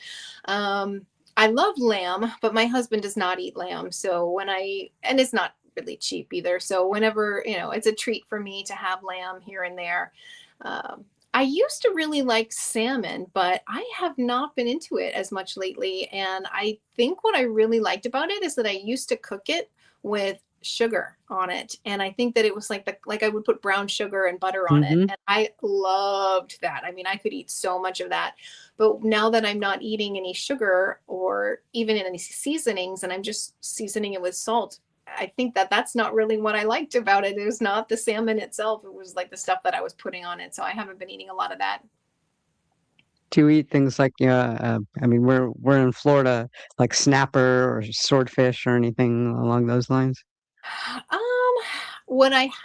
Um, I love lamb, but my husband does not eat lamb. So and it's not really cheap either. So whenever, it's a treat for me to have lamb here and there. Um, I used to really like salmon, but I have not been into it as much lately. And I think what I really liked about it is that I used to cook it with sugar on it. And I think that it was like I would put brown sugar and butter on it. Hmm. And I loved that. I mean, I could eat so much of that. But now that I'm not eating any sugar or even any seasonings and I'm just seasoning it with salt, I think that that's not really what I liked about it. It was not the salmon itself. It was like the stuff that I was putting on it. So I haven't been eating a lot of that. Do you eat things like, I mean, we're in Florida, like snapper or swordfish or anything along those lines? Um,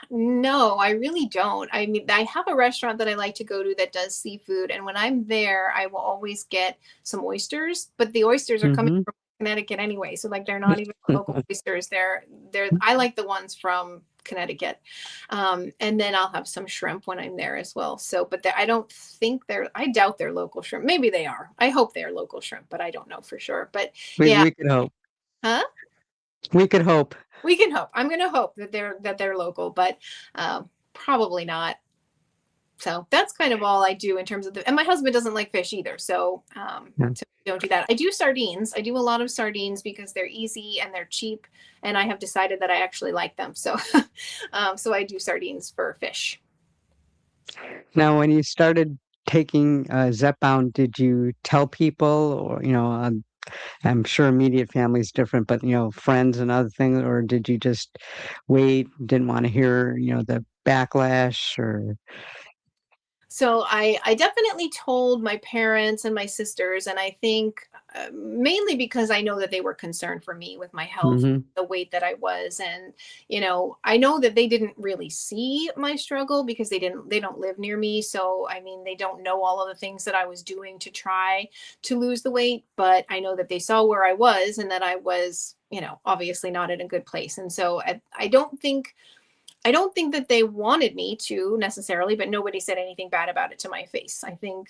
no, I really don't. I mean, I have a restaurant that I like to go to that does seafood, and when I'm there, I will always get some oysters, but the oysters are coming Hmm. from Connecticut anyway, so like they're not even local oysters. I like the ones from Connecticut. And then I'll have some shrimp when I'm there as well. So, but I doubt they're local shrimp. Maybe they are. I hope they're local shrimp, but I don't know for sure. But We yeah, we could hope. huh? We could hope. We can hope. I'm going to hope that they're local, but probably not. So that's kind of all I do in terms of and my husband doesn't like fish either. Yeah. So don't do that. I do sardines. I do a lot of sardines because they're easy and they're cheap. And I have decided that I actually like them. So, so I do sardines for fish. Now, when you started taking ZepBound, did you tell people, or I'm sure immediate family is different, but friends and other things, or did you just wait, didn't want to hear, the backlash, or? So I definitely told my parents and my sisters, and I think mainly because I know that they were concerned for me with my health, Hmm. the weight that I was, and I know that they didn't really see my struggle because they don't live near me, so I mean they don't know all of the things that I was doing to try to lose the weight, but I know that they saw where I was and that I was obviously not in a good place, and so I don't think that they wanted me to necessarily, but nobody said anything bad about it to my face. I think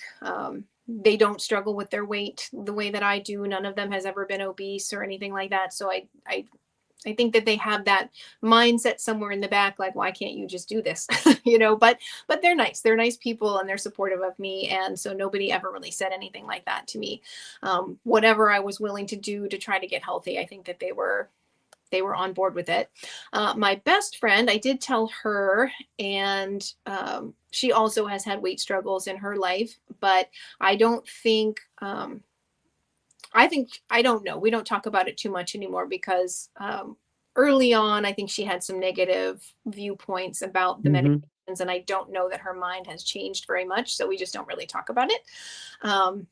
they don't struggle with their weight the way that I do. None of them has ever been obese or anything like that. So I think that they have that mindset somewhere in the back, like, why can't you just do this? But they're nice. They're nice people and they're supportive of me. And so nobody ever really said anything like that to me. Whatever I was willing to do to try to get healthy, I think that they were on board with it. My best friend, I did tell her, and she also has had weight struggles in her life, but I don't think, I don't know. We don't talk about it too much anymore because early on, I think she had some negative viewpoints about the Mhm. medications, and I don't know that her mind has changed very much. So we just don't really talk about it. Um,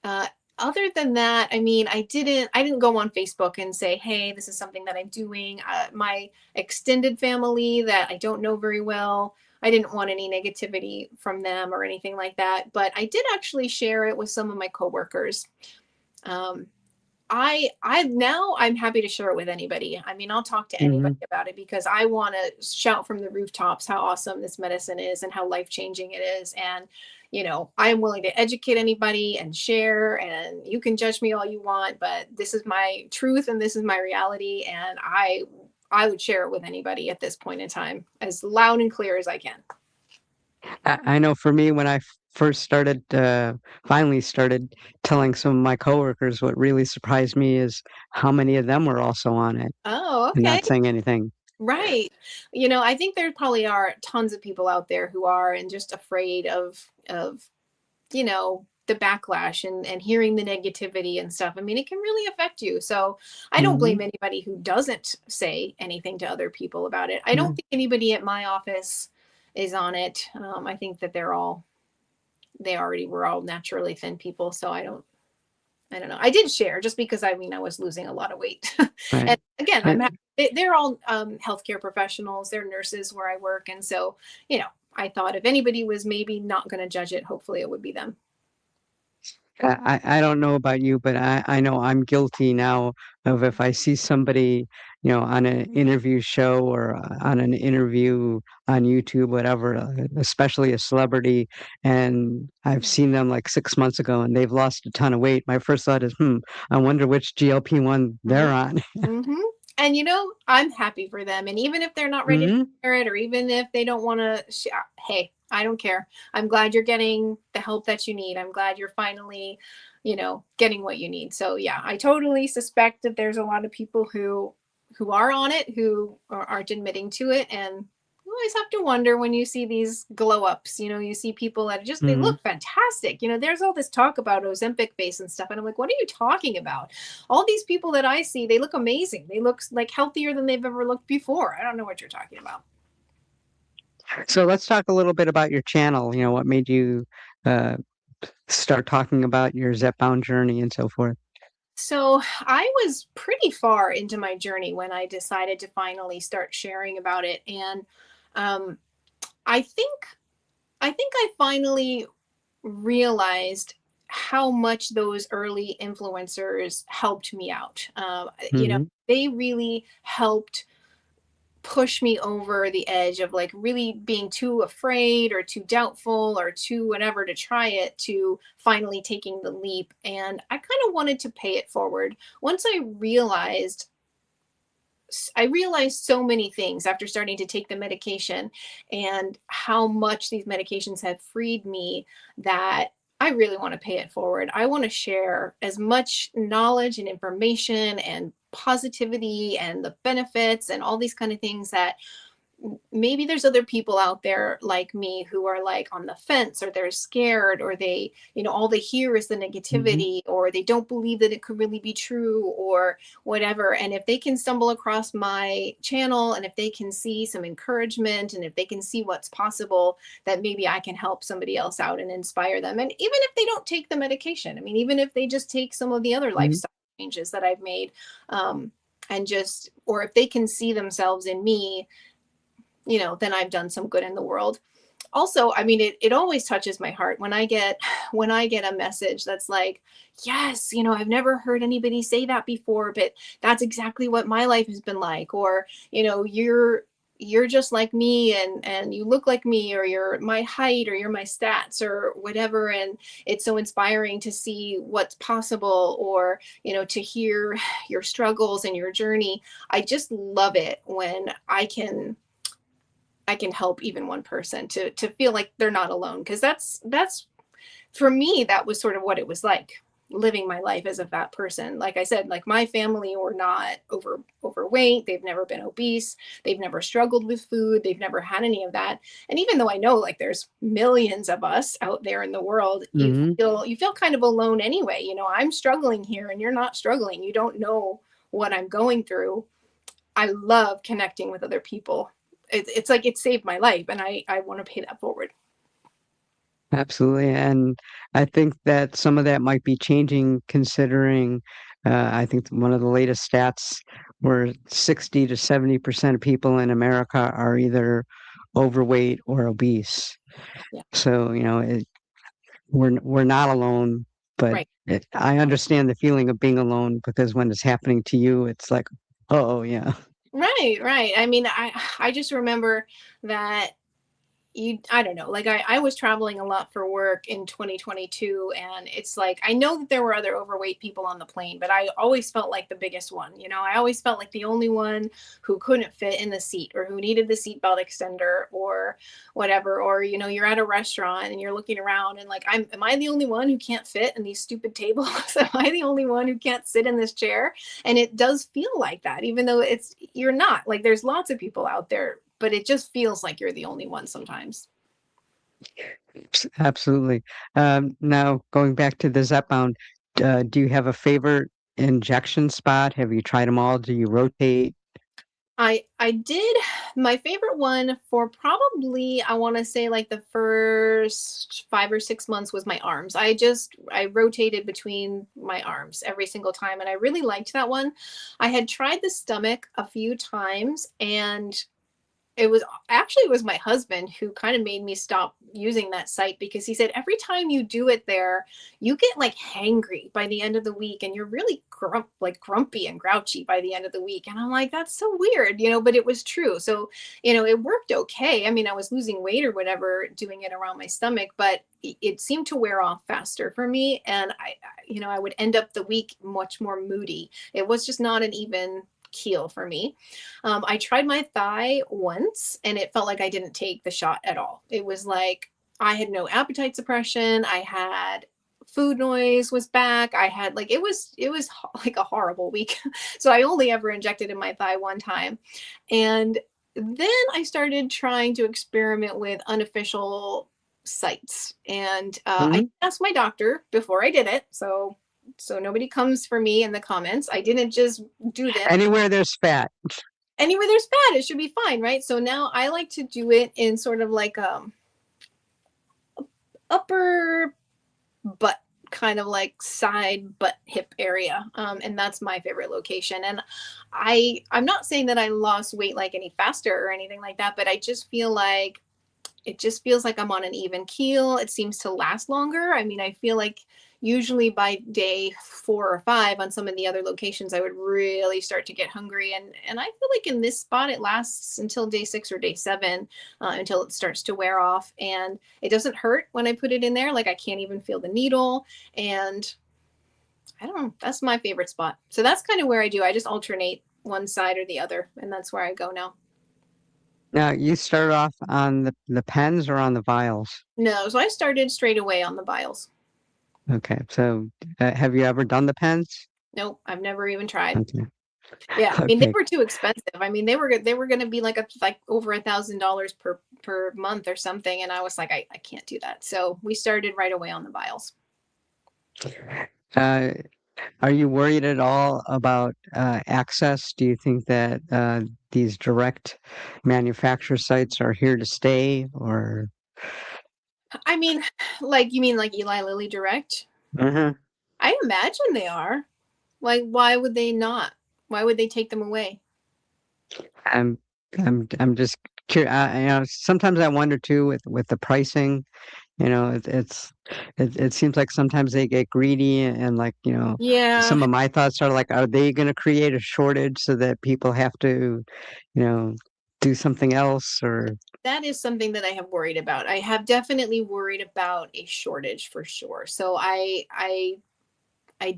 uh, Other than that, I mean, I didn't go on Facebook and say, hey, this is something that I'm doing. My extended family that I don't know very well, I didn't want any negativity from them or anything like that. But I did actually share it with some of my coworkers. Um, I now I'm happy to share it with anybody. I mean, I'll talk to anybody Mhm. about it because I want to shout from the rooftops how awesome this medicine is and how life-changing it is. And I'm willing to educate anybody and share, and you can judge me all you want, but this is my truth and this is my reality, and I would share it with anybody at this point in time as loud and clear as I can. I know for me, when I first started, finally started telling some of my coworkers, what really surprised me is how many of them were also on it Oh, and okay. not saying anything. Right. I think there probably are tons of people out there who are and just afraid of the backlash and hearing the negativity and stuff. I mean, it can really affect you. So I don't blame Mhm. anybody who doesn't say anything to other people about it. I don't Mm. think anybody at my office is on it. I think that they already were all naturally thin people. So I don't know. I did share just because I mean I was losing a lot of weight. Right. And again, Uh, they're all healthcare professionals, they're nurses where I work. And so, I thought if anybody was maybe not going to judge it, hopefully it would be them. I don't know about you, but I know I'm guilty now of if I see somebody, on an interview show or on an interview on YouTube, whatever, especially a celebrity, and I've seen them like 6 months ago and they've lost a ton of weight. My first thought is, I wonder which GLP-1 they're on. Mm-hmm. And I'm happy for them. And even if they're not ready to Mhm. share it, or even if they don't want to, hey, I don't care. I'm glad you're getting the help that you need. I'm glad you're finally, getting what you need. So yeah, I totally suspect that there's a lot of people who are on it who aren't admitting to it, and you always have to wonder when you see these glow ups. You see people that just they Mhm. look fantastic. There's all this talk about Ozempic face and stuff, and I'm like, what are you talking about? All these people that I see, they look amazing. They look like healthier than they've ever looked before. I don't know what you're talking about. So let's talk a little bit about your channel. What made you uh, start talking about your ZepBound journey and so forth. So I was pretty far into my journey when I decided to finally start sharing about it. And um, I think I finally realized how much those early influencers helped me out. Mhm. They really helped push me over the edge of like really being too afraid or too doubtful or too whatever to try it, to finally taking the leap. And I kind of wanted to pay it forward. Once I realized so many things after starting to take the medication and how much these medications have freed me, that I really want to pay it forward. I want to share as much knowledge and information and positivity and the benefits and all these kind of things that maybe there's other people out there like me who are like on the fence, or they're scared, or they all they hear is the Mhm. negativity, or they don't believe that it could really be true or whatever. And if they can stumble across my channel, and if they can see some encouragement, and if they can see what's possible, that maybe I can help somebody else out and inspire them. And even if they don't take the medication, I mean, even if they just take some of the other Mhm. lifestyle changes that I've made, and just, or if they can see themselves in me, then I've done some good in the world. Also, I mean, it always touches my heart when I get a message that's like, yes, I've never heard anybody say that before, but that's exactly what my life has been like. Or, you're you're just like me, and you look like me, or you're my height, or you're my stats, or whatever. And it's so inspiring to see what's possible, or to hear your struggles and your journey. I just love it when I can help even one person to feel like they're not alone, because that's for me, that was sort of what it was like living my life as a fat person. Like I said, like my family were not overweight. They've never been obese. They've never struggled with food. They've never had any of that. And even though I know like there's millions of us out there in the world, Hmm. you feel kind of alone anyway. I'm struggling here and you're not struggling. You don't know what I'm going through. I love connecting with other people. It's like it saved my life, and I want to pay that forward. Absolutely. And I think that some of that might be changing considering I think one of the latest stats were 60 to 70% of people in America are either overweight or obese. Yeah. So, we're not alone, but Right. I understand the feeling of being alone because when it's happening to you, it's like, oh, yeah. Right, right. I mean, I just remember that I don't know, like I was traveling a lot for work in 2022, and it's like I know that there were other overweight people on the plane, but I always felt like the biggest one. I always felt like the only one who couldn't fit in the seat, or who needed the seatbelt extender, or whatever. Or you're at a restaurant and you're looking around, and like, am I the only one who can't fit in these stupid tables? Am I the only one who can't sit in this chair? And it does feel like that, even though you're not. Like, there's lots of people out there, but it just feels like you're the only one sometimes. Absolutely. Now, going back to the ZepBound, do you have a favorite injection spot? Have you tried them all? Do you rotate? I did. My favorite one for probably, I want to say, like the first 5 or 6 months was my arms. I rotated between my arms every single time, and I really liked that one. I had tried the stomach a few times, and it was my husband who kind of made me stop using that site, because he said every time you do it there, you get like hangry by the end of the week, and you're really grumpy and grouchy by the end of the week. And I'm like, that's so weird, but it was true. So it worked okay. I mean, I was losing weight or whatever doing it around my stomach, but it seemed to wear off faster for me. And I would end up the week much more moody. It was just not an even keel for me. I tried my thigh once, and it felt like I didn't take the shot at all. It was like I had no appetite suppression. I had food noise was back. I had like it was like a horrible week. So I only ever injected in my thigh one time. And then I started trying to experiment with unofficial sites. And I Mhm. asked my doctor before I did it. So nobody comes for me in the comments. I didn't just do this. Anywhere there's fat. Anywhere there's fat, it should be fine, right? So now I like to do it in sort of like upper butt, kind of like side butt hip area. And that's my favorite location. And I'm not saying that I lost weight like any faster or anything like that, but I just feel like it just feels like I'm on an even keel. It seems to last longer. I mean, I feel like usually by day 4 or 5 on some of the other locations, I would really start to get hungry. And I feel like in this spot, it lasts until day 6 or day 7, until it starts to wear off. And it doesn't hurt when I put it in there. Like, I can't even feel the needle. And I don't know, that's my favorite spot. So that's kind of where I do. I just alternate one side or the other. And that's where I go now. Now, you started off on the pens or on the vials? No, so I started straight away on the vials. Okay, so have you ever done the pens? Nope, I've never even tried. Okay, Yeah, I mean, they okay. were too expensive. I mean, they were going to be like over $1,000 per month or something, and I was like, I can't do that. So we started right away on the vials. Uh, are you worried at all about access? Do you think that these direct manufacturer sites are here to stay, or? I mean, like, you mean like Eli Lilly Direct? Mhm. I imagine they are. Like, why would they not? Why would they take them away? I'm I'm just curious. Sometimes I wonder too with the pricing. It seems like sometimes they get greedy and like, Yeah, some of my thoughts are like, are they going to create a shortage so that people have to, you know, do something else or That is something that I have worried about. I have definitely worried about a shortage for sure. So I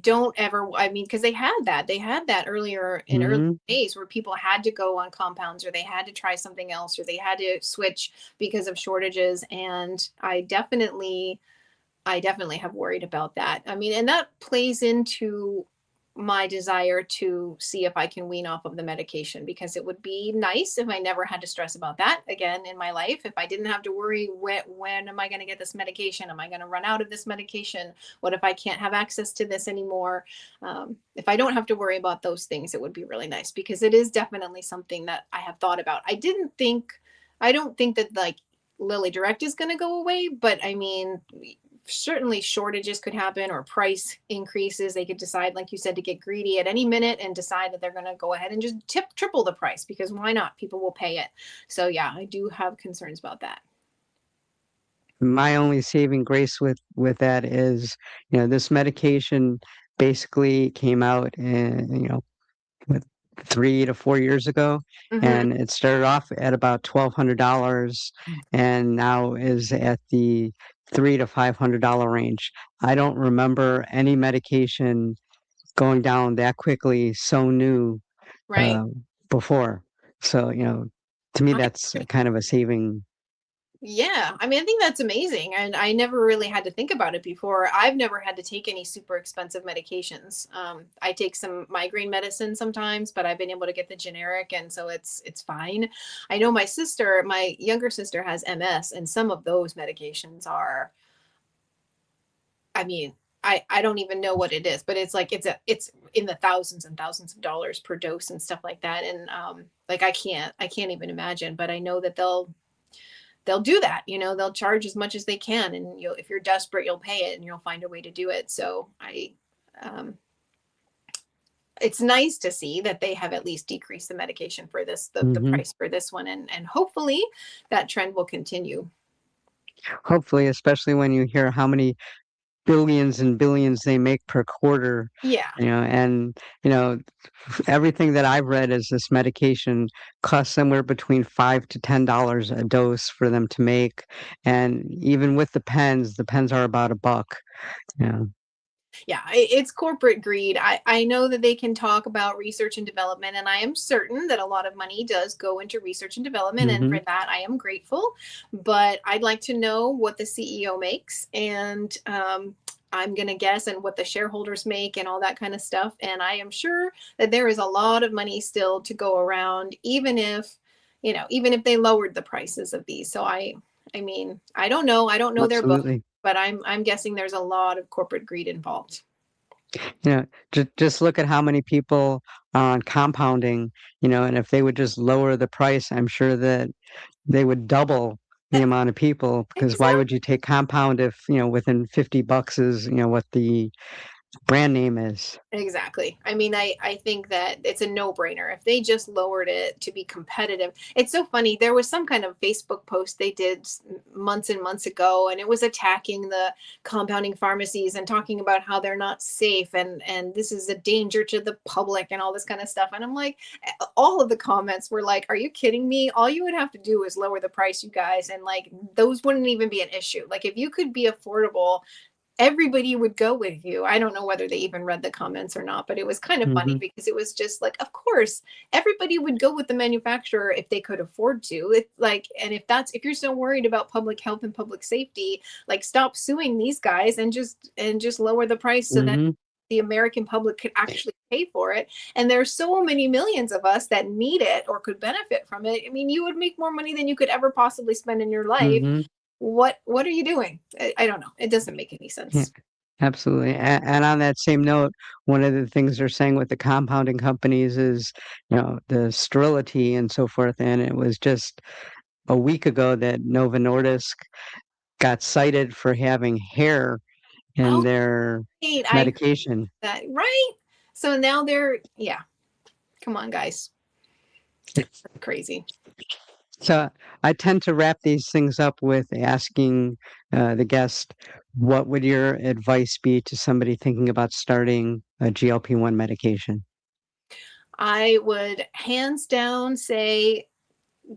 don't ever, I mean, because they had that earlier in early Mhm. days where people had to go on compounds or they had to try something else or they had to switch because of shortages. And I definitely have worried about that. I mean, and that plays into my desire to see if I can wean off of the medication, because it would be nice if I never had to stress about that again in my life. If I didn't have to worry, when am I going to get this medication? Am I going to run out of this medication? What if I can't have access to this anymore? If I don't have to worry about those things, it would be really nice, because it is definitely something that I have thought about. I don't think that like Lily Direct is going to go away, but I mean, certainly shortages could happen or price increases. They could decide, like you said, to get greedy at any minute and decide that they're going to go ahead and just triple the price, because why not? People will pay it. So yeah, I do have concerns about that. my only saving grace with that is, this medication basically came out in, with 3 to 4 years ago, Hmm. and it started off at about $1,200 and now is at the $300 to $500 range. I don't remember any medication going down that quickly, so new, Right. uh, before. So, to me, I that's agree. kind of a saving. Yeah, I mean, I think that's amazing. And I never really had to think about it before. I've never had to take any super expensive medications. I take some migraine medicine sometimes, but I've been able to get the generic, and so it's fine. I know my younger sister has MS, and some of those medications are, I mean, I don't even know what it is, but it's like it's in the thousands and thousands of dollars per dose and stuff like that. And like I can't even imagine, but I know that they'll do that. They'll charge as much as they can, and if you're desperate, you'll pay it and you'll find a way to do it. So um, it's nice to see that they have at least decreased the medication for the Mhm. price for this one, and hopefully that trend will continue. Hopefully, especially when you hear how many billions and billions they make per quarter, Yeah. and, you know, everything that I've read is this medication costs somewhere between $5 to $10 a dose for them to make, and even with the pens are about a buck. Yeah. Yeah, it's corporate greed. I know that they can talk about research and development, and I am certain that a lot of money does go into research and development, and for Mhm. that I am grateful. But I'd like to know what the CEO makes, and I'm going to guess, and what the shareholders make, and all that kind of stuff. And I am sure that there is a lot of money still to go around, even if they lowered the prices of these. So I mean, I don't know their book, Absolutely. but I'm guessing there's a lot of corporate greed involved. Just look at how many people are on compounding, and if they would just lower the price, I'm sure that they would double the amount of people, because why would Exactly. you take compound if, within 50 bucks is, what the brand name is? Exactly. I mean, I think that it's a no-brainer if they just lowered it to be competitive. It's so funny. There was some kind of Facebook post they did months and months ago, and it was attacking the compounding pharmacies and talking about how they're not safe, and this is a danger to the public and all this kind of stuff. And I'm like, all of the comments were like, "Are you kidding me? All you would have to do is lower the price, you guys, and like those wouldn't even be an issue. Like if you could be affordable, everybody would go with you." I don't know whether they even read the comments or not, but it was kind of funny Mhm, because it was just like, of course, everybody would go with the manufacturer if they could afford to. It's like, and if you're so worried about public health and public safety, like stop suing these guys and just lower the price so that mhm, the American public could actually pay for it. And there's so many millions of us that need it or could benefit from it. I mean, you would make more money than you could ever possibly spend in your life. mhm. What are you doing? I don't know. It doesn't make any Yeah, sense. absolutely. And on that same note, one of the things they're saying with the compounding companies is, the sterility and so forth. And it was just a week ago that Novo Nordisk got cited for having hair in Oh, their wait, I heard medication. that, right? So now yeah, come on, guys. Crazy. So I tend to wrap these things up with asking the guest, what would your advice be to somebody thinking about starting a GLP-1 medication? I would hands down say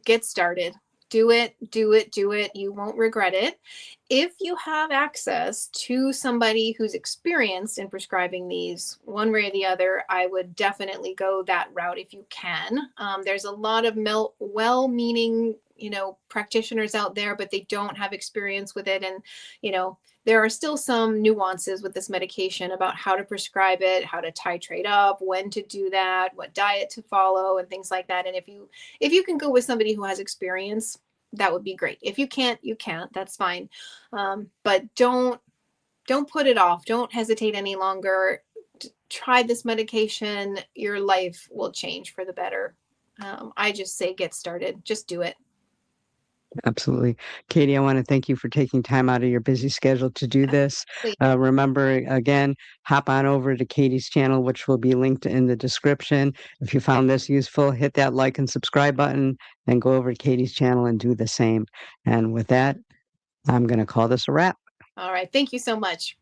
get started. Do it, do it, do it. You won't regret it. If you have access to somebody who's experienced in prescribing these one way or the other, I would definitely go that route if you can. There's a lot of well-meaning, practitioners out there, but they don't have experience with it. And, there are still some nuances with this medication about how to prescribe it, how to titrate up, when to do that, what diet to follow, and things like that. And if you can go with somebody who has experience, that would be great. If you can't, you can't. That's fine. But don't put it off. Don't hesitate any longer. Try this medication. Your life will change for the better. I just say get started. Just do it. Absolutely. Katie, I want to thank you for taking time out of your busy schedule to do this. Absolutely. Remember, again, hop on over to Katie's channel, which will be linked in the description. If you found this useful, hit that like and subscribe button, and go over to Katie's channel and do the same. And with that, I'm going to call this a wrap. All right. Thank you so much.